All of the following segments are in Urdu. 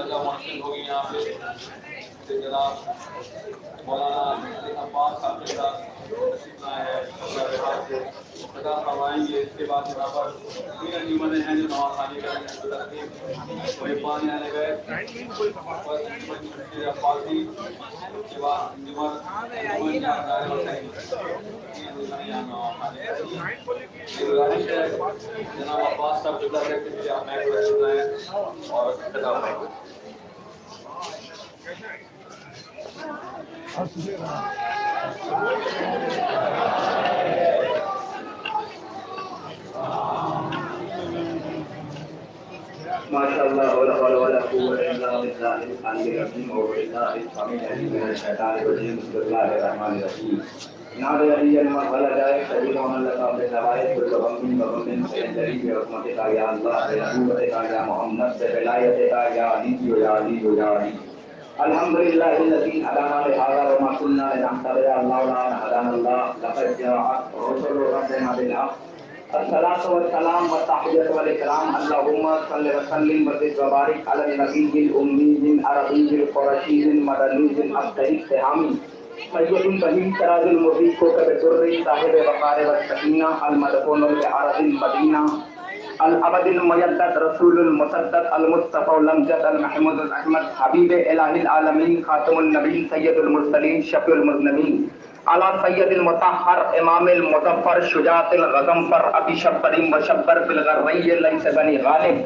جگہ مؤثر ہوگی یہاں پہ جناب مولانا عباس صاحب کے ساتھ تشریف لائے ہیں خدا فرمائیں گے. اس کے بعد یہاں پر تین انجمنیں ہیں جو نواز خانی کریں گے. پانی آنے گئے پارٹی کے بعد انجمن جناب عباس صاحب جدا رہتے تھے آپ میں اور خطاب کریں. ماشاء اللہ ولا حول ولا قوة الا بالله العلي العظيم وبالله السميع العليم من الشيطان الرجيم. بسم الله الرحمن الرحيم. نادى علي المغفرة جائے سبيل ومن لقى بالنوائب كل غم وغم سينجلي برحمتك يا الله بنبوتك يا محمد بولايتك يا علي يا علي يا علي. الحمد لله الذي هدانا لهذا وما كنا لنهتدي لولا ان هدانا الله لقد جاءت رسل ربنا بالحق. الصلاة والسلام والتحية والإكرام اللهم صل وسلم وزد وبارك على النبي الأمي العربي القرشي المدني الأصلي السهامي سيد البهي تراج المضي كوكب الدر صاحب وقار والسكينة المدفون بعرض المدينة الأبد الميدد رسول المسدد المصطفى الأمجد المحمود الأحمد حبيب إله العالمين خاتم النبي سيد المرسلين شفيع المذنبين على سید المطہر امام المظفر شجاعت الغضنفر ابی شبر مشبر بالغربی لیس بنی غالب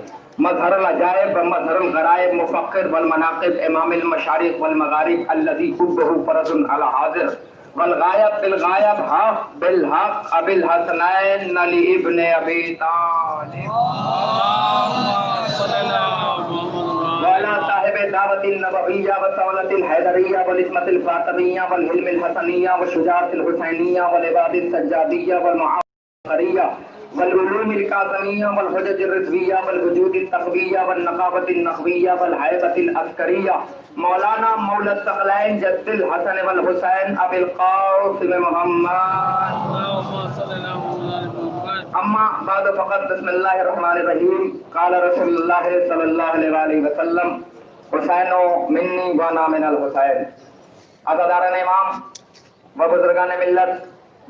مظہر العجائب مظہر الغرائب مفخر والمناقب امام المشارق والمغارب الذي حبه فرض على حاضر والغائب بالغائب حق بالحق ابی الحسنین علی ابن ابی طالب والا صاحب دعوت النبویہ وسولت الحیدریہ والعصمت الفاطمیہ والحلم الحسنیہ والشجاعت الحسینیہ والعباد السجادیہ والمعاصریہ والعلوم الکاظمیہ والحجج الرضویہ والوجود التقویہ والنقابت النخویہ والحیبت العسکریہ مولانا مولا الثقلین جد الحسن والحسین ابی القاسم محمد. اما بعد فقط بسم اللہ الرحمن الرحیم. قال رسول اللہ صلی اللہ علیہ وسلم حسین منی وانا من الحسین. عزاداران امام و بزرگان ملت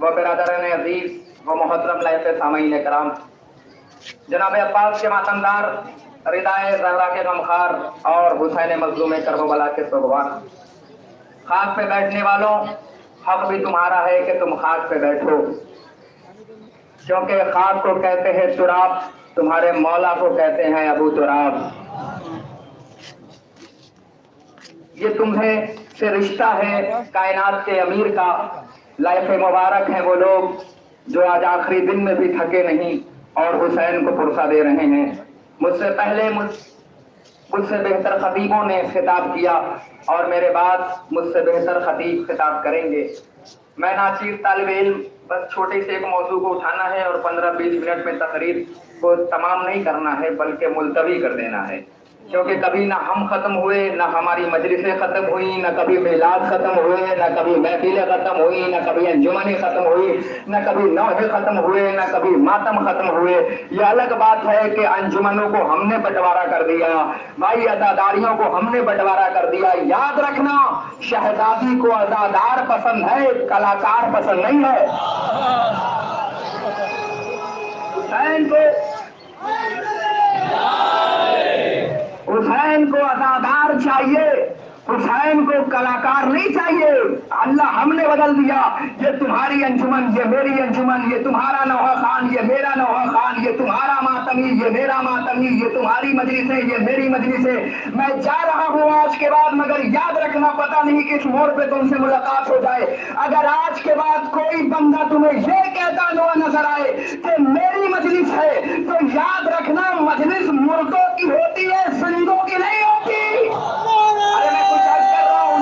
و برادران عزیز و محترم لائق سامعین کرام، جناب عباس کے ماتمدار، ردائے زہرا کے غمخوار اور حسین مظلوم کربلا کے سوگوار، خاک پہ بیٹھنے والوں، حق بھی تمہارا ہے کہ تم خاک پہ بیٹھو، کیونکہ خاک کو کہتے ہیں تراب، تمہارے مولا کو کہتے ہیں ابو تراب. یہ تمہیں سے رشتہ ہے کائنات کے امیر کا. لائف مبارک ہیں وہ لوگ جو آج آخری دن میں بھی تھکے نہیں اور حسین کو پرسہ دے رہے ہیں. مجھ سے پہلے مجھ سے بہتر خطیبوں نے خطاب کیا اور میرے بعد مجھ سے بہتر خطیب خطاب کریں گے. میں ناچیز طالب علم، بس چھوٹے سے ایک موضوع کو اٹھانا ہے اور 15-20 منٹ میں تقریر کو تمام نہیں کرنا ہے بلکہ ملتوی کر دینا ہے، کیونکہ کبھی نہ ہم ختم ہوئے، نہ ہماری مجلسیں ختم ہوئی، نہ کبھی میلاد ختم ہوئے، نہ کبھی محفلیں ختم ہوئی، نہ کبھی انجمنیں ختم ہوئی، نہ کبھی نوحے ختم ہوئے، نہ کبھی ماتم ختم ہوئے. یہ الگ بات ہے کہ انجمنوں کو ہم نے بٹوارا کر دیا، بھائی عزاداریوں کو ہم نے بٹوارا کر دیا. یاد رکھنا، شہزادی کو عزادار پسند ہے، کلاکار پسند نہیں ہے. حسین کو عزادار چاہیے، حسین کو کلاکار نہیں چاہیے. اللہ ہم نے بدل دیا. یہ تمہاری انجمن، یہ میری انجمن، یہ تمہارا نوحہ خان، یہ میرا نوحہ خان، یہ تمہارا ماتمی، یہ میرا ماتمی، یہ تمہاری مجلسیں، یہ میری مجلسیں. میں جا رہا ہوں آج کے بعد، مگر یاد رکھنا پتہ نہیں کس موڑ پہ تم سے ملاقات ہو جائے. اگر آج کے بعد کوئی بندہ تمہیں یہ کہتا ہوا نظر آئے کہ میری مجلس ہے، تو یاد رکھنا مجلس مردوں کی ہوتی ہے، زندوں کی نہیں ہوتی. ارے میں کچھ عرض کر رہا ہوں.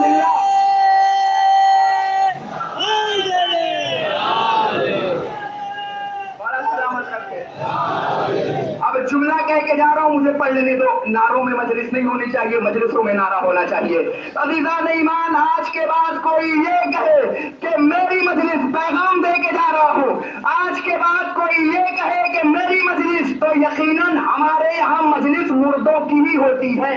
اب جملہ کہہ کے جا رہا ہوں، مجھے پڑھ لینے دو. نعروں میں مجلس نہیں ہونی چاہیے، مجلسوں میں نعرہ ہونا چاہیے. عزیزان ایمان، آج کے بعد کوئی یہ کہے کہ میری مجلس، پیغام دے کے جا رہا ہوں، آج کے بعد کوئی یہ کہے کہ میری مجلس، تو یقیناً ہمارے یہاں مجلس مردوں کی ہی ہوتی ہے.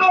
2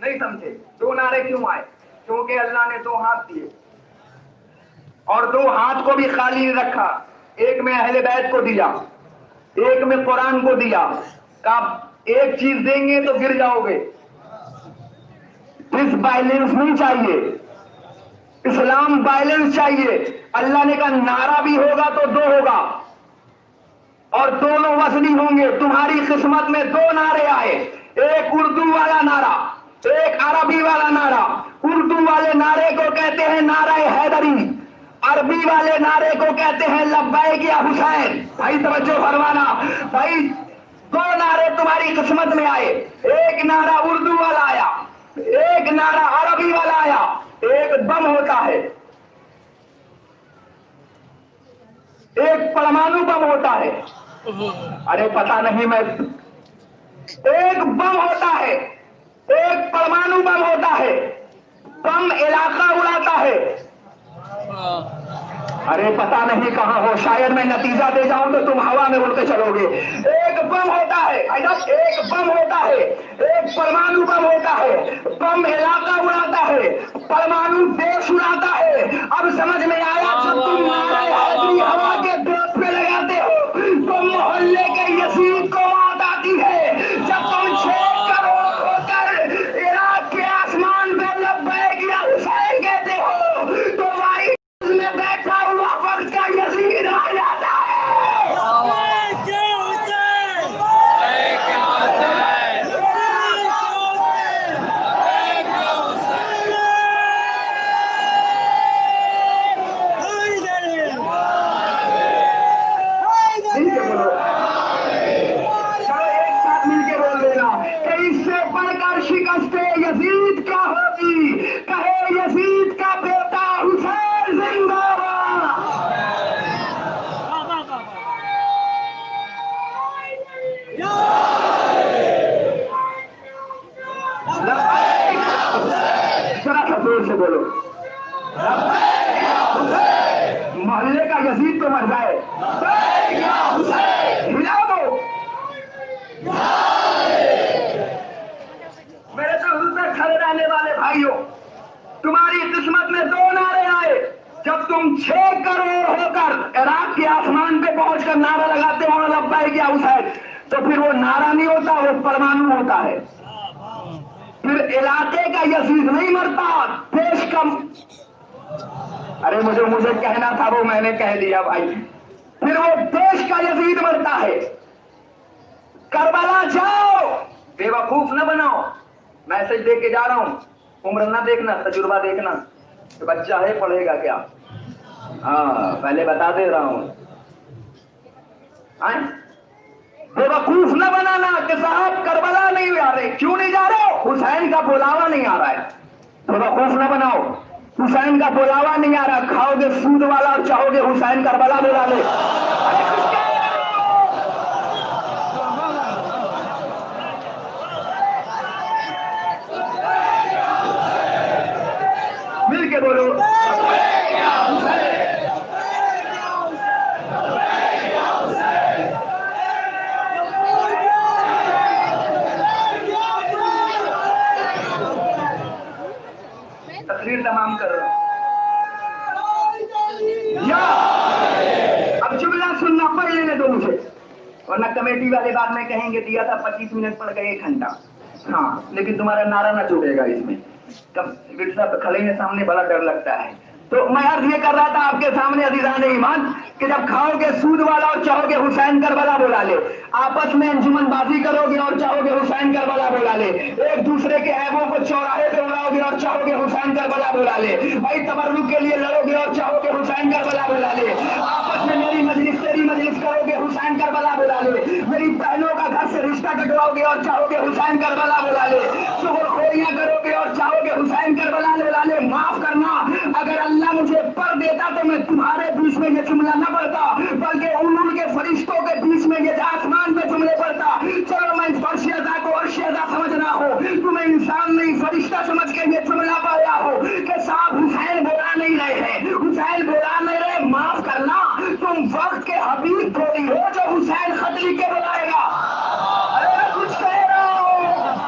نہیں سمجھے؟ دو نعرے کیوں آئے؟ کیونکہ اللہ نے دو ہاتھ دیے اور دو ہاتھ کو بھی خالی نہیں رکھا. ایک میں اہل بیت کو دیا, ایک میں قرآن کو دیا. کہا ایک چیز دیں گے تو گر جاؤ گے. ڈس بائلنس نہیں چاہیے, اسلام بائلنس چاہیے. اللہ نے کہا نعرہ بھی ہوگا تو دو ہوگا اور دونوں وزنی ہوں گے. تمہاری قسمت میں دو نعرے آئے, ایک اردو والا نعرہ, ایک عربی والا نعرہ. اردو والے نعرے کو کہتے ہیں نعرہ حیدری, عربی والے نعرے کو کہتے ہیں لبیک یا حسین. بھائی توجہ فرمانا بھائی, دو نعرے تمہاری قسمت میں آئے. ایک نعرہ اردو والا آیا, ایک نعرہ عربی والا آیا. ایک بم ہوتا ہے, ایک پرمانو بم ہوتا ہے. ارے پتا نہیں میں, ایک بم ہوتا ہے, ایک پرمانو بم ہوتا ہے. بم علاقہ اڑاتا ہے. ارے پتا نہیں کہاں ہو, شاید میں نتیجہ دے جاؤں تو تم ہوا میں اڑ کے چلو گے. ایک بم ہوتا ہے, ایک بم ہوتا ہے, ایک پرمانو بم ہوتا ہے. بم علاقہ اڑاتا ہے, پرمانو دیش اڑاتا ہے. اب سمجھ میں آیا جب تم نعرہ حیدری ہوا کے دوست پہ لگاتے ہو تو محلے کے یزید کو موت آتی ہے. جب تم 6 کروڑ ہو کر عراق کے آسمان پہ لبیک یا حسین کہتے ہو تو وائٹ میں بیٹھا ہوا وقت کا یزید آ جاتا ہے. شکست یزید کیا ہوگی, کہے یزید کا بیٹا حسین زندہ باد. ذرا سا زور سے بولو, محلے کا یزید تو مر جائے. ہلا دو. میرے تو حضور سے کھڑے رہنے والے بھائیوں, تمہاری قسمت میں دو نعرے آئے. جب تم 6 کروڑ ہو کر عراق کے آسمان پہ پہنچ کر نعرہ لگاتے ہو لبیک یا حسین, تو پھر وہ نعرہ نہیں ہوتا, وہ پرمانو ہوتا ہے. پھر علاقے کا یزید نہیں مرتا, دیش کا. ارے مجھے کہنا تھا وہ میں نے کہہ دیا بھائی. پھر وہ دیش کا یزید مرتا ہے. کربلا جاؤ, بے وقوف نہ بناؤ. میسج دے کے جا رہا ہوں, عمر نہ دیکھنا, تجربہ دیکھنا کہ بچہ ہے پڑھے گا کیا. ہاں پہلے بتا دے رہا ہوں. بے وقوف نہ بنانا کہ صاحب کربلا نہیں جا رہے. کیوں نہیں جا رہے؟ حسین کا بلاوا نہیں آ رہا ہے. بے وقوف نہ بناؤ, حسین کا بلاوا نہیں آ رہا. کھاؤ گے سود والا اور چاہو گے حسین کربلا بلا لے. مل کے بولو, تقریر تمام کر رہا ہوں. اب جملہ سننا پڑھ لینے دو مجھے, ورنہ کمیٹی والے بعد میں کہیں گے دیا تھا 25 منٹ پڑ گئے 1 گھنٹہ. ہاں لیکن تمہارا نعرہ نہ چھوڑے گا اس میں. صاحب کھڑے ہیں سامنے, بڑا ڈر لگتا ہے. تو میں عرض یہ کر رہا تھا آپ کے سامنے عزیزان ایمان کہ جب کھاؤ گے سود والا اور چاہو گے حسین کربلا بلا لے, آپس میں انجمن بازی کرو گے اور چاہو گے حسین کربلا بلا لے, ایک دوسرے کے عیبوں کو چوراہے پہ اڑاؤ گے اور چاہو گے حسین کربلا بلا لے, بھائی تبرک کے لیے لڑو گے اور چاہو گے حسین کربلا بلا لے, آپس میں میری مجلس تیری مجلس کرو گے حسین کربلا بلا لے, میری بہنوں کا گھر سے رشتہ کٹواؤ گے اور چاہو گے حسین کربلا بلا لے, شغل خوریاں کرو گے اور چاہو گے حسین کربلا بلا لے. معاف کرنا, اگر اللہ مجھے پڑھ دیتا تو میں تمہارے بیچ میں یہ جملہ نہ پڑھتا, بلکہ ان کے فرشتوں کے بیچ میں یہ آسمان پہ جملے پڑھتا. چلو میں فرش ادا کو عرش ادا سمجھنا ہو, تمہیں انسان نہیں فرشتہ سمجھ کے یہ جملہ پڑھا ہو کہ صاحب حسین بولا نہیں رہے ہیں, حسین بولا نہیں رہے. معاف کرنا, تم وقت کے حبیب تھوڑی ہو جو حسین خط لکھ کے بلائے گا. ارے میں کچھ کہہ رہا ہوں.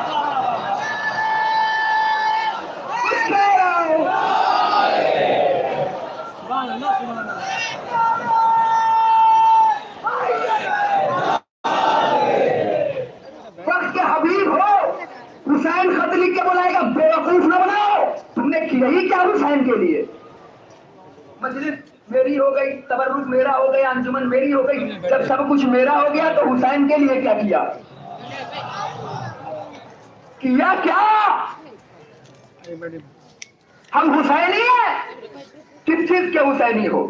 میری ہو گئی. جب سب کچھ میرا ہو گیا تو حسین کے لیے کیا کیا؟ کیا ہم حسینی ہیں؟ کس چیز کے حسینی ہو؟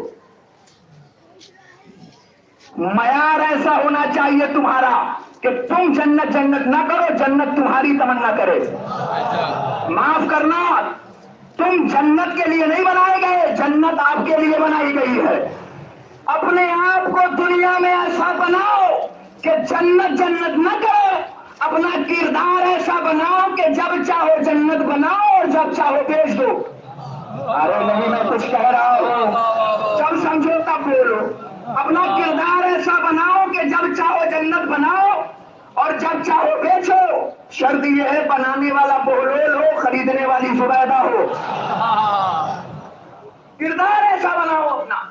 معیار ایسا ہونا چاہیے تمہارا کہ تم جنت نہ کرو، جنت تمہاری تمنا کرے. معاف کرنا، تم جنت کے لیے نہیں بنائے گئے، جنت آپ کے لیے بنائی گئی ہے. اپنے آپ کو دنیا میں ایسا بناؤ کہ جنت نہ کرو. اپنا کردار ایسا بناؤ کہ جب چاہو جنت بناؤ اور جب چاہو بیچ دو. ارے نہیں، میں کچھ کہہ رہا ہوں، جب سمجھو تب بولو. اپنا کردار ایسا بناؤ کہ جب چاہو جنت بناؤ اور جب چاہو بیچو. شرط یہ ہے بنانے والا بہلول ہو، خریدنے والی زبیدہ ہو. کردار ایسا بناؤ اپنا.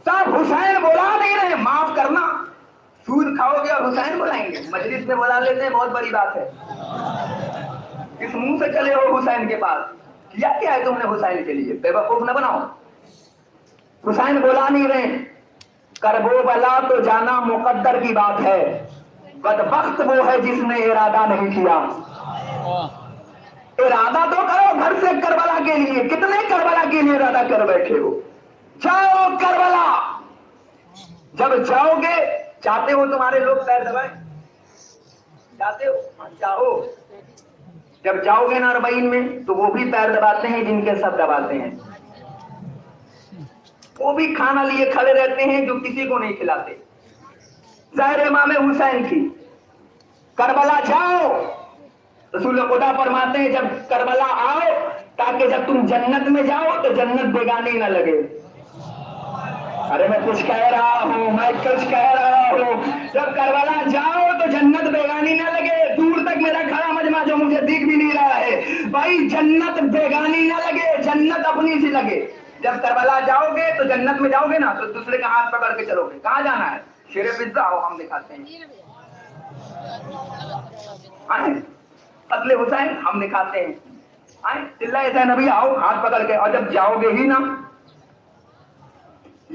صاحب حسین بلا نہیں رہے، معاف کرنا. سود کھاؤ گے اور حسین بلائیں گے؟ مجلس میں بلا لیتے ہیں، بہت بڑی بات ہے. کس منہ سے چلے ہو حسین کے پاس؟ کیا ہے تم نے حسین کے لیے؟ بے وقوف نہ بناؤ. حسین بلا نہیں رہے. کربو بلا تو جانا مقدر کی بات ہے، بدبخت وہ ہے جس نے ارادہ نہیں کیا. ارادہ تو کرو گھر سے کربلا کے لیے. کتنے کربلا کے لیے ارادہ کر بیٹھے ہو؟ جاؤ کربلا. جب جاؤ گے، چاہتے ہو تمہارے لوگ پیر دبائیں؟ چاہتے ہو؟ چاہو. جب جاؤ گے نا اربعین میں تو وہ بھی پیر دباتے ہیں جن کے سب دباتے ہیں. وہ بھی کھانا لیے کھڑے رہتے ہیں جو کسی کو نہیں کھلاتے. ظاہر امام حسین کی. کربلا جاؤ. رسول خدا فرماتے ہیں جب کربلا آؤ تاکہ جب تم جنت میں جاؤ تو جنت بیگانی نہ لگے. ارے میں کچھ کہہ رہا ہوں. جب کربلا جاؤ تو جنت بیگانی نہ لگے. دور تک میرا کھڑا مجمع جو مجھے دکھ بھی نہیں رہا ہے بھائی، جنت بیگانی نہ لگے، جنت اپنی سی لگے. جب کربلا جاؤ گے تو جنت میں جاؤ گے نا تو دوسرے کا ہاتھ پکڑ کے چلو گے. کہاں جانا ہے؟ شیر پزا آؤ ہم دکھاتے ہیں. قتل حسین ہم دکھاتے ہیں. چلائے حسین نبی آؤ ہاتھ پکڑ کے. اور جب جاؤ گے ہی نا،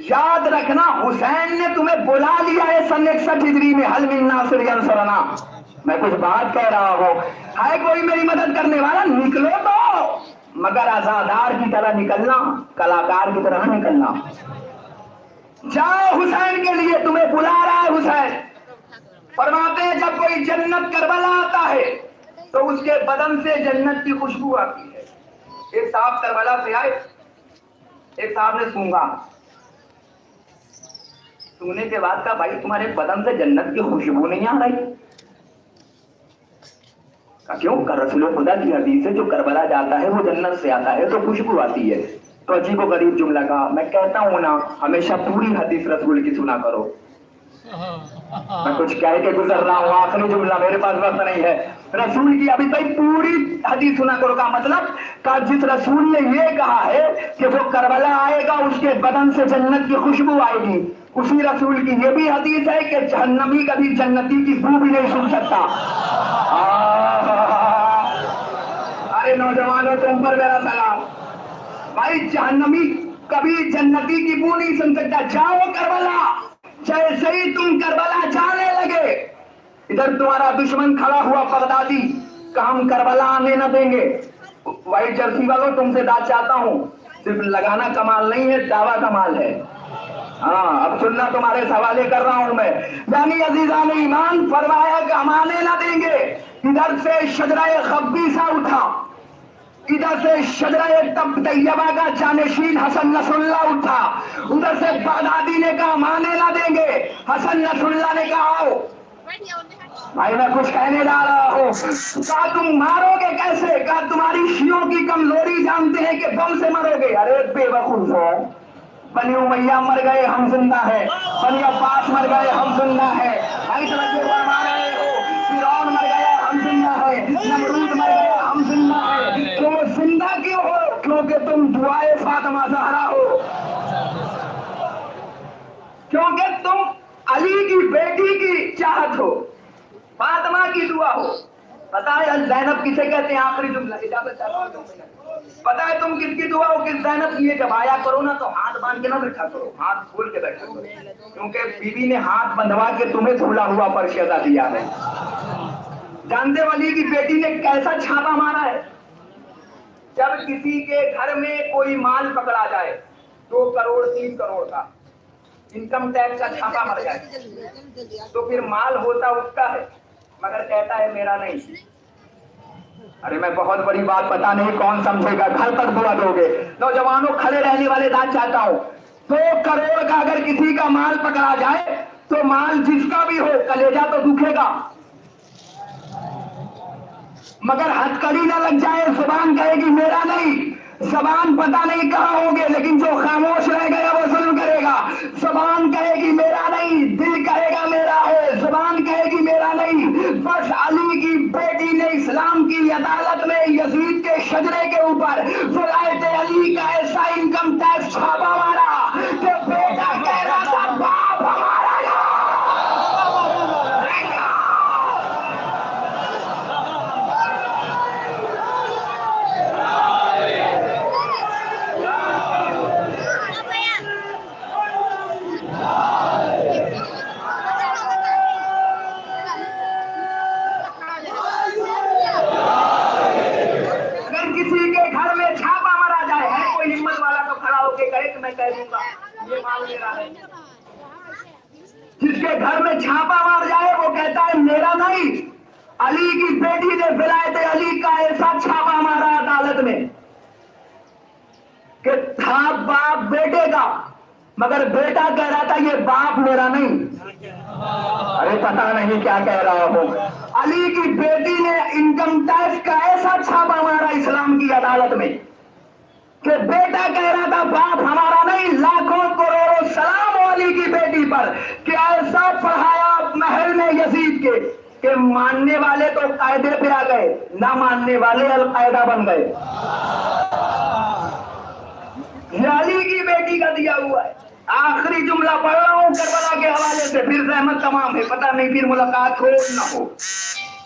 یاد رکھنا حسین نے تمہیں بلا لیا ہے سن 61 ہجری میں. حل من ناصر ینصرنا. میں کچھ بات کہہ رہا ہوں، ہے کوئی میری مدد کرنے والا؟ نکلو تو، مگر آزادار کی طرح نکلنا، کلاکار کی طرح نکلنا. جاؤ حسین کے لیے، تمہیں بلا رہا ہے حسین. فرماتے ہیں جب کوئی جنت کربلا آتا ہے تو اس کے بدن سے جنت کی خوشبو آتی ہے. ایک صاحب کربلا سے آئے، ایک صاحب نے سونگا. سونے کے بعد کہا بھائی تمہارے بدن سے جنت کی خوشبو نہیں آ رہی؟ کیوں؟ رسول خدا کی حدیث سے جو کربلا جاتا ہے وہ جنت سے آتا ہے تو خوشبو آتی ہے. تو عجیب و غریب جملہ کہا. میں کہتا ہوں نا ہمیشہ پوری حدیث رسول کی سنا کرو. میں کچھ کہہ کے گزر رہا ہوں، آخری جملہ میرے پاس وقت نہیں ہے. رسول کی ابھی تک پوری حدیث سنا کرو کا مطلب کہ جس رسول نے یہ کہا ہے کہ وہ کربلا آئے گا اس کے بدن سے جنت کی خوشبو آئے گی، اسی رسول کی یہ بھی حدیث ہے کہ جہنمی کبھی جنتی کی بو بھی نہیں سن سکتا. ارے نوجوانوں تم پر میرا سلام. بھائی جہنمی کبھی جنتی کی بو نہیں سن سکتا. جاؤ کربلا. جیسے ہی تم کربلا جانے لگے، ادھر تمہارا دشمن کھڑا ہوا بغدادی کہ ہم کربلا آنے نہ دیں گے. وائٹ جرسی والوں تم سے بات چاہتا ہوں، صرف لگانا کمال نہیں ہے، دعویٰ کمال ہے. ہاں اب سننا، تمہارے حوالے کر رہا ہوں میں. یعنی عزیزان ایمان فرمایا کہ ہم آنے نہ دیں گے. ادھر سے شجرہ خبیثہ اٹھا، ادھر سے شجرہ طیبہ کا جانشین حسن نصر اللہ اٹھا، ادھر سے بغدادی نے کہا مانے نہ دیں گے. حسن نصر اللہ نے کہا آؤ. بھائی میں کچھ کہنے جا رہا ہوں. کہا تم مارو گے کیسے؟ کہا تمہاری شیعوں کی کمزوری جانتے ہیں کہ بم سے مرو گے. ارے بے وقوف ہو، بنی امیہ مر گئے ہم زندہ ہیں، بنی عباس مر گئے ہم زندہ ہیں، فرعون مر گیا ہم زندہ ہیں، نمرود مر گیا ہم زندہ ہیں. تو زندہ کیوں ہو؟ کیونکہ تم دعائے فاطمہ زہرا ہو، کیونکہ تم علی کی بیٹی کی چاہت ہو، فاطمہ کی دعا ہو. پتا ہے زینب کسے کہتے ہیں؟ آخری جملہ اجازت چاہتا ہوں. پتا ہے تم کس کی دعا ہو، کس زینب کی ہے؟ جب آیا کرو نا تو ہاتھ باندھ کے نہ بیٹھا کرو، ہاتھ کھول کے بیٹھا کرو، کیونکہ بیوی نے ہاتھ بندھوا کے تمہیں کھلا ہوا فرش ادا دیا ہے۔ جانتے ولی کی بیٹی نے کیسا چھاپا مارا ہے؟ جب کسی کے گھر میں کوئی مال پکڑا جائے 2 کروڑ 3 کروڑ کا انکم ٹیکس کا چھاپا مر جائے تو پھر مال ہوتا اس کا ہے مگر کہتا ہے میرا نہیں۔ ارے میں بہت بڑی بات پتا نہیں کون سمجھے گا، گھر تک دعا دو گے۔ نوجوانوں کھڑے رہنے والے بات چاہتا ہوں، 2 کروڑ کا اگر کسی کا مال پکڑا جائے تو مال جس کا بھی ہو کلیجہ تو دکھے گا، مگر ہتھکڑی نہ لگ جائے، زبان کہے گی میرا نہیں۔ زبان پتہ نہیں کہاں ہوں گے لیکن جو خاموش رہ گیا وہ ظلم کرے گا۔ زبان کہے گی میرا نہیں، دل کہے گا میرا ہے، زبان کہے گی میرا نہیں۔ بس علی کی بیٹی نے اسلام کی عدالت میں یزید کے شجرے کے اوپر ولایت علی کا ایسا انکم ٹیکس چھاپا مارا کہ بیٹا کہہ رہا تھا باپ ہمارا جس کے گھر میں چھاپا مار جائے وہ کہتا ہے میرا نہیں۔ علی کی بیٹی نے ولایت علی کا ایسا چھاپا مارا عدالت میں کہ تھا باپ بیٹے کا مگر بیٹا کہہ رہا تھا یہ باپ میرا نہیں۔ ارے پتا نہیں کیا کہہ رہا ہوں۔ علی کی بیٹی نے انکم ٹیکس کا ایسا چھاپا مارا اسلام کی عدالت میں کہ بیٹا کہہ رہا تھا باپ ہمارا نہیں۔ لاکھوں کروڑوں سلام علی کی بیٹی پر کہ ایسا پڑھایا محل میں یزید کے کہ ماننے والے تو قاعدے پہ آ گئے، نہ ماننے والے القاعدہ بن گئے۔ یہ علی کی بیٹی کا دیا ہوا ہے۔ آخری جملہ پڑھ رہا ہوں کربلا کے حوالے سے، پھر زحمت تمام ہے، پتہ نہیں پھر ملاقات ہو نہ ہو۔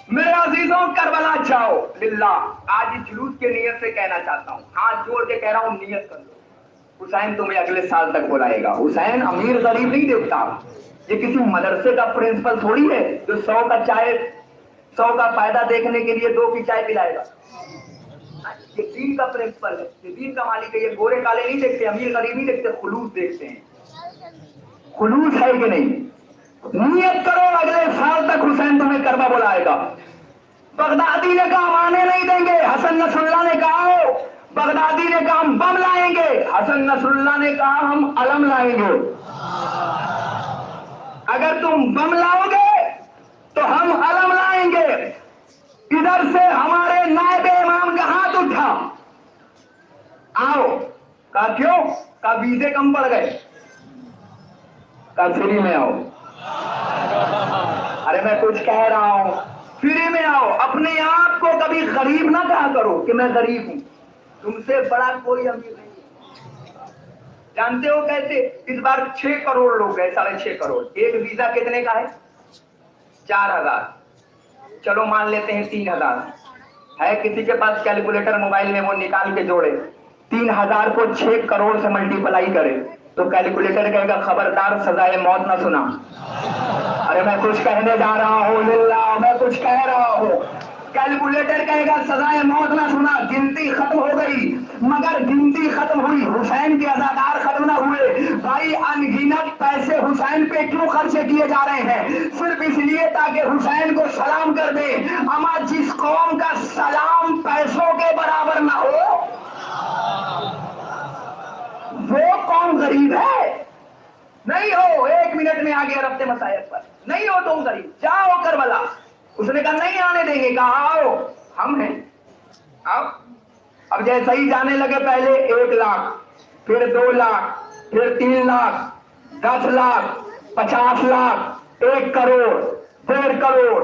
میرے عزیزوں کربلا جاؤ للہ، آج اس جلوس کے نیت سے کہنا چاہتا ہوں، ہاتھ جوڑ کے کہہ رہا ہوں نیت کر لو، حسین تمہیں اگلے سال تک بلائے گا۔ حسین امیر غریب نہیں دیکھتا، یہ کسی مدرسے کا پرنسپل تھوڑی ہے جو 100 کا فائدہ دیکھنے کے لیے 2 کی چائے پلائے گا۔ یہ دین کا پرنسپل ہے، یہ دین کا مالک ہے۔ یہ گورے کالے نہیں دیکھتے، امیر غریب نہیں دیکھتے، خلوص دیکھتے ہیں۔ خلوص ہے کہ نہیں؟ نیت کرو اگلے سال تک حسین تمہیں کربلا بلائے گا۔ بغدادی نے کہا ہم آنے نہیں دیں گے، حسن نصر اللہ نے کہا ہو۔ بغدادی نے کہا ہم بم لائیں گے، حسن نصر اللہ نے کہا ہم علم لائیں گے۔ اگر تم بم لاؤ گے تو ہم علم لائیں گے۔ ادھر سے ہمارے نائب امام کا ہاتھ اٹھا، آؤ۔ کہا کیوں؟ کہا ویزے کم پڑ گئے۔ کہا فری میں آؤ۔ ارے میں کچھ کہہ رہا ہوں، فری میں آؤ۔ اپنے آپ کو کبھی غریب نہ کہا کرو کہ میں غریب ہوں، تم سے بڑا کوئی امیر نہیں۔ جانتے ہو کیسے؟ اس بار 6 کروڑ لوگ گئے، 6.5 کروڑ۔ ایک ویزا کتنے کا ہے؟ 4000، چلو مان لیتے ہیں 3000 ہے۔ کسی کے پاس کیلکولیٹر موبائل میں وہ نکال کے جوڑے، 3000 کو 6 کروڑ سے ملٹیپلائی کرے تو کیلکولیٹر کہے گا خبردار سزائے موت نہ سنا۔ ارے میں کچھ کہنے جا رہا ہوں للہ، میں کچھ کہہ رہا ہوں۔ کیلکولیٹر کہے گا سزائے موت نہ سنا۔ گنتی ختم ہو گئی، مگر گنتی ختم ہوئی، حسین کے عزادار ختم نہ ہوئے۔ بھائی انگنت پیسے حسین پہ کیوں خرچ کیے جا رہے ہیں؟ صرف اس لیے تاکہ حسین کو سلام کر دیں۔ اما جس قوم کا سلام پیسوں کے برابر نہ ہو وہ قوم غریب ہے۔ نہیں ہو 1 منٹ میں آگے رفتے مسائل پر، نہیں ہو تم غریب، جاؤ کربلا۔ اس نے کہا نہیں آنے دیں گے، کہا آؤ ہم ہیں، آؤ۔ اب جیسے ہی جانے لگے، پہلے 1 لاکھ، پھر 2 لاکھ، پھر 3 لاکھ، 10 لاکھ، 50 لاکھ، 1 کروڑ، 1.5 کروڑ،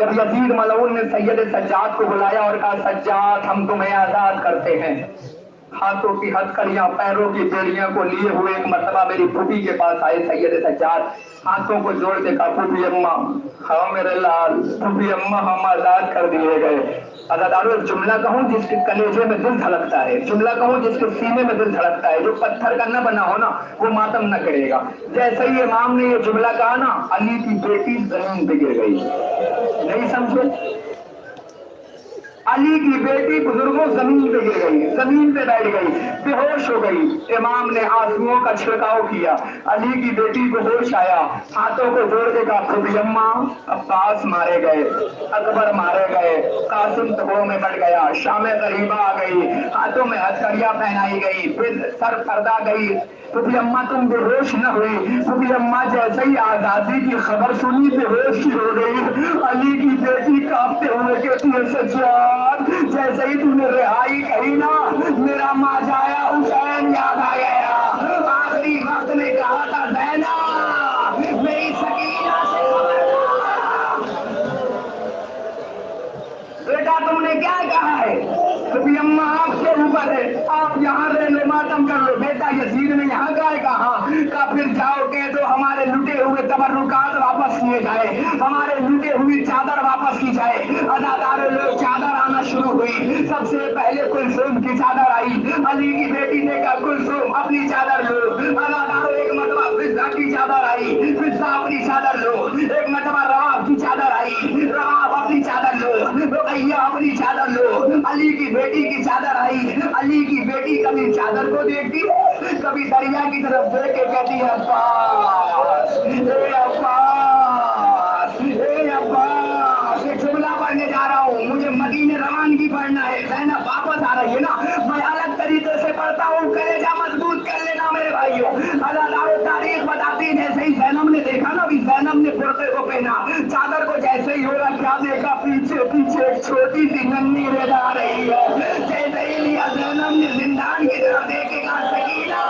جب یزید ملعون نے سید سجاد کو بلایا اور کہا سجاد ہم تمہیں آزاد کرتے ہیں، ہاتھوں کی ہتھکڑیاں پیروں کی بیڑیاں کو لیے ہوئے ایک مرتبہ میری پھوپھی کے پاس آئے سید سجاد، ہاتھوں کو جوڑ کے کہا پھوپھی اماں ہاں میرے لال، پھوپھی اماں ہم آزاد کر دیے گئے۔ عزادارو جملہ کہوں جس کے کلیجے میں دل دھڑکتا ہے، جملہ کہوں جس کے سینے میں دل دھڑکتا ہے، جو پتھر کا نہ بنا ہو نا وہ ماتم نہ کرے گا۔ جیسے ہی امام نے یہ جملہ کہا نا علی کی بیٹی زمین پہ گر گئی۔ نہیں سمجھے؟ علی کی بیٹی بزرگوں زمین پہ گر گئی، زمین پہ بیٹھ گئی، بے ہوش ہو گئی۔ امام نے آنسوؤں کا چھڑکاؤ کیا، علی کی بیٹی کو ہوش آیا، ہاتھوں کو جوڑ کے کہا پھوپھی اماں عباس مارے گئے، اکبر مارے گئے، قاسم تبوہ میں بڑھ گیا، شام غریبہ آ گئی، ہاتھوں میں ہتھکڑیاں پہنائی گئی، پھر سر پردہ گئی۔ پھوپھی اماں تم بے ہوش نہ ہوئی، پھوپھی اماں جیسے ہی آزادی کی خبر سنی بے ہوش کی ہو گئی۔ علی کی بیٹی کانپتے ہوئے کہتی ہے سجاد جیسے ہی تم نے رہائی کہی نا میرا ماجایا حسین یاد آ گیا، آخری وقت میں کہا تھا زینب میری سکینہ سے خبردار، بیٹا تم نے کیا کہا ہے؟ پھوپھی اماں آپ کے اوپر ہے، آپ یہاں رہ لو ماتم کر لو۔ بیٹا یزید نے یہاں کا ہے کہا پھر جاؤ کہہ دو ہمارے لٹے ہوئے تبرکات واپس کیے جائے، ہمارے لٹے ہوئی چادر واپس کی جائے۔ ادادار لوگ چادر آنا شروع ہوئی، سب سے پہلے کلثوم کی چادر آئی، علی کی بیٹی نے کہا کلثوم اپنی چادر لو۔ ادادارو ایک مرتبہ فضہ کی چادر آئی، فضہ اپنی چادر لو۔ ایک مرتبہ رواب کی چادر آئی، رواب اپنی چادر لو۔ رقیہ اپنی چادر لو۔ علی کی بیٹی کی چادر آئی، علی کی بیٹی کبھی چادر کو دیکھتی ہے کبھی دریا کی طرف دیکھ کے کہتی ہے عباس اے عباس اے عباس۔ ایک جملہ پڑھنے جا رہا ہوں، مجھے مدینے روانگی پڑھنا ہے، زینب واپس آ رہی ہے نا، میں الگ طریقے سے پڑھتا ہوں، کلیجہ مضبوط کر لینا میرے بھائیوں۔ ادادارو تاریخ بتاتی ہے جیسے ہی زینب نے دیکھا نا، ابھی زینب نے برقعے کو پہنا، چادر کو جیسے ہی ہو رہا کیا دیکھا پیچھے پیچھے ایک چھوٹی سی ننھی ریل آ رہی ہے، جیسے ہی لیا زینب نے زندان کی طرف دیکھ کے کہا سکینہ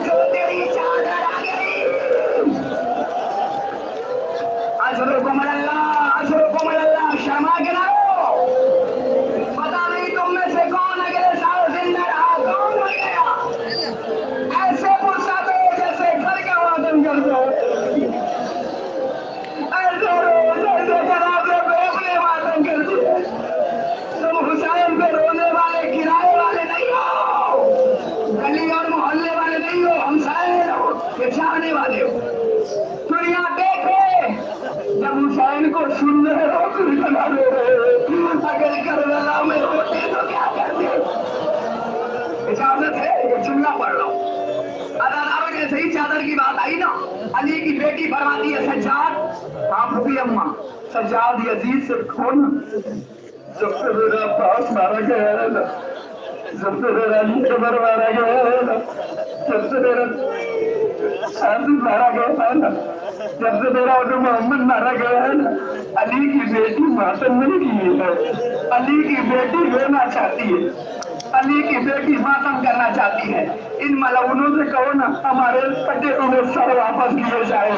جو تیری چادر آ گئی۔ اشرکم اللہ اشرکم اللہ، شرما کے نہ رہو، پتا نہیں تم میں سے کون اگلے سال زندہ رہا کون مر گیا، ایسے پرسا دو جیسے گھر کا وعدم کر دو، ایسے رو جیسے جناب اپنے وعدم کر دو۔ تم حسین پہ رونے والے کرائے والے نہیں ہو، گلی اور محلے والے نہیں ہو، ہمسائے ہو، پہچانے والے ہو۔ دنیا دیکھے جب حسین کو سن رہے ہو تو اتنا رو رہے ہو، اگر کربلا میں ہوتے تو کیا کرتے؟ اجازت ہے یہ جملہ پڑھ رہا ہوں۔ ادادارو جیسے ہی چادر کی بات آئی نا، علی کی بیٹی فرماتی ہے سجاد ہاں پھوپھی اماں سجاد یزید سے کھونا، جب سے میرا عباس مارا گیا ہے نا، جب سے میرا اکبر مارا گیا ہے نا، جب سے میرا حاضر مارا گیا ہے نا، جب سے میرا ابو محمد مارا گیا ہے نا، علی کی بیٹی ماتم نہیں کی ہے، علی کی بیٹی رونا چاہتی ہے، علی کی بیٹی ماتم کرنا چاہتی ہے۔ ان ملعونوں سے کہو نا ہمارے کٹے ہوئے سر واپس کیے جائے۔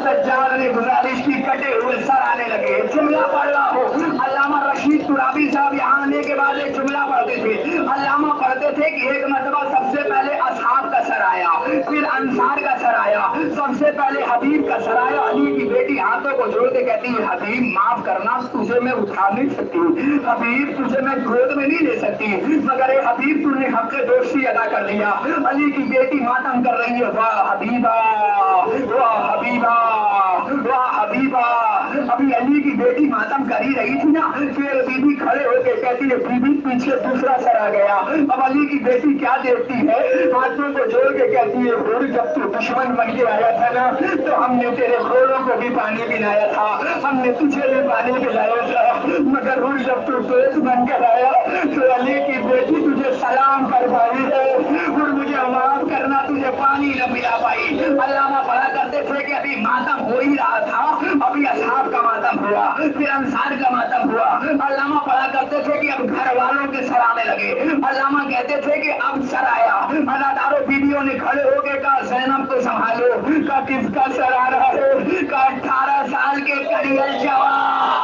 سجاد نے گزارش کی، کٹے ہوئے سر آنے لگے۔ جملہ پڑھ رہا ہو، علامہ رشید ترابی صاحب یہاں آنے کے بعد ایک جملہ پڑھتے تھے، علامہ پڑھتے تھے کہ ایک مرتبہ سب سے پہلے اصحاب کا سر آیا، پھر انصار کا سر آیا، سب سے پہلے حبیب کا سر آیا۔ علی کی بیٹی ہاتھوں کو جوڑ کے کہتی ہے حبیب معاف کرنا، تجھے میں اٹھا نہیں سکتی، حبیب تجھے میں گود میں نہیں لے سکتی، مگر اے حبیب تو نے حق دوستی ادا کر دیا۔ علی کی بیٹی ماتم کر رہی ہے، واہ حبیبہ واہ حبیبہ واہ حبیبہ۔ ابھی علی کی بیٹی ماتم کر ہی رہی تھی نا، پھر بی بی کھڑے ہو کے کہتی ہے بی بی پیچھے دوسرا سر آ گیا۔ اب علی کی بیٹی کیا دیکھتی ہے، ہاتھوں کو جوڑ کے کہتی ہے ہور جب تو دشمن بن کے آیا تھا نا تو ہم نے تیرے گھوڑوں کو بھی پانی پلایا تھا، ہم نے تجھے بھی پانی پلایا تھا، مگر ہور جب تو دوست بن کر آیا تو علی کی بیٹی تجھے سلام کر پائی ہے اور مجھے معاف کرنا، تجھے پانی نہ پلا پائی۔ علامہ پڑھا کرتے تھے کہ ابھی ماتم ہو ہی رہا تھا، ابھی اصحاب کا ماتم ہوا، پھر انصار کا ماتم ہوا۔ علامہ پڑھا کرتے تھے کہ اب گھر والوں کے سر آنے لگے، علامہ کہتے تھے کہ اب سر آیا۔ اداداروں بیویوں نے کھڑے ہو کے کہا زینب کو سنبھالو، کہا کس کا سر آ رہا ہے، کہا 18 سال کے کڑیل جوان